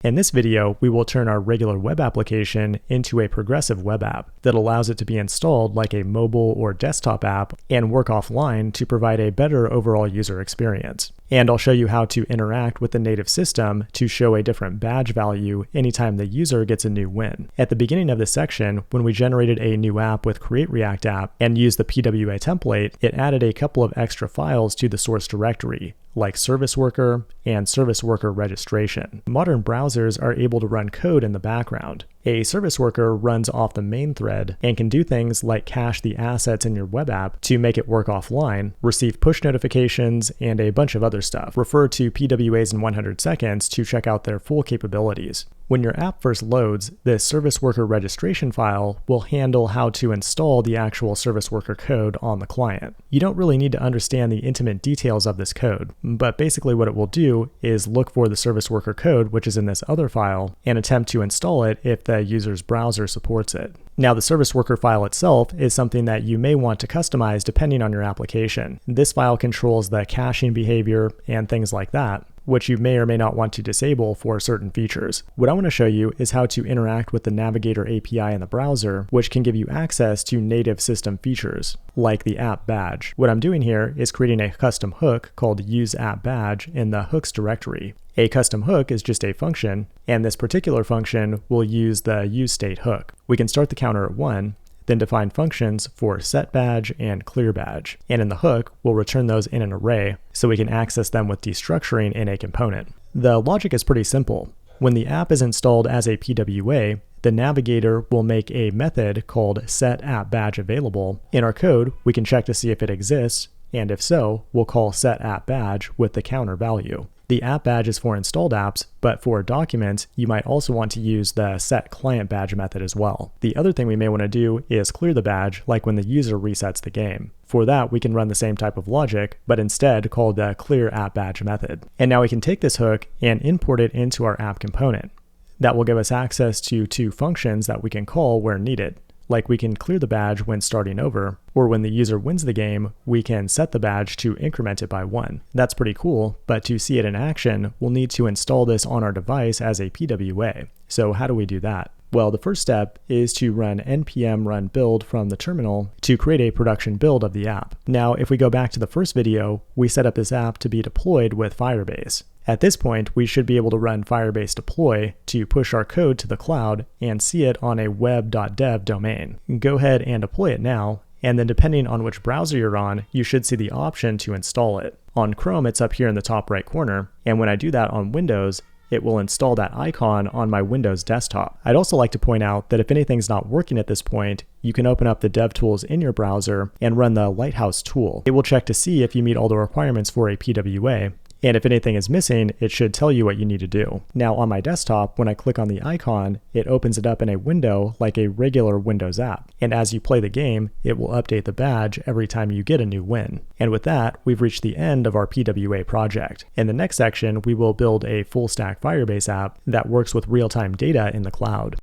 In this video, we will turn our regular web application into a progressive web app that allows it to be installed like a mobile or desktop app and work offline to provide a better overall user experience. And I'll show you how to interact with the native system to show a different badge value anytime the user gets a new win. At the beginning of this section, when we generated a new app with Create React App and used the PWA template, it added a couple of extra files to the source directory, like service worker and service worker registration. Modern browsers are able to run code in the background. A service worker runs off the main thread and can do things like cache the assets in your web app to make it work offline, receive push notifications, and a bunch of other stuff. Refer to PWAs in 100 seconds to check out their full capabilities. When your app first loads, this service worker registration file will handle how to install the actual service worker code on the client. You don't really need to understand the intimate details of this code, but basically what it will do is look for the service worker code, which is in this other file, and attempt to install it if the user's browser supports it. Now, the service worker file itself is something that you may want to customize depending on your application. This file controls the caching behavior and things like that, which you may or may not want to disable for certain features. What I want to show you is how to interact with the Navigator API in the browser, which can give you access to native system features, like the app badge. What I'm doing here is creating a custom hook called useAppBadge in the hooks directory. A custom hook is just a function, and this particular function will use the useState hook. We can start the counter at 1, then define functions for setBadge and clearBadge. And in the hook, we'll return those in an array so we can access them with destructuring in a component. The logic is pretty simple. When the app is installed as a PWA, the Navigator will make a method called setAppBadgeAvailable. In our code, we can check to see if it exists, and if so, we'll call setAppBadge with the counter value. The app badge is for installed apps, but for documents, you might also want to use the setClientBadge method as well. The other thing we may want to do is clear the badge, like when the user resets the game. For that, we can run the same type of logic, but instead call the clearAppBadge method. And now we can take this hook and import it into our app component. That will give us access to two functions that we can call where needed. Like we can clear the badge when starting over, or when the user wins the game, we can set the badge to increment it by 1. That's pretty cool, but to see it in action, we'll need to install this on our device as a PWA. So how do we do that? Well, the first step is to run npm run build from the terminal to create a production build of the app. Now, if we go back to the first video, we set up this app to be deployed with Firebase. At this point, we should be able to run Firebase deploy to push our code to the cloud and see it on a web.dev domain. Go ahead and deploy it now, and then depending on which browser you're on, you should see the option to install it. On Chrome, it's up here in the top right corner, and when I do that on Windows, it will install that icon on my Windows desktop. I'd also like to point out that if anything's not working at this point, you can open up the DevTools in your browser and run the Lighthouse tool. It will check to see if you meet all the requirements for a PWA, and if anything is missing, it should tell you what you need to do. Now on my desktop, when I click on the icon, it opens it up in a window like a regular Windows app. And as you play the game, it will update the badge every time you get a new win. And with that, we've reached the end of our PWA project. In the next section, we will build a full stack Firebase app that works with real-time data in the cloud.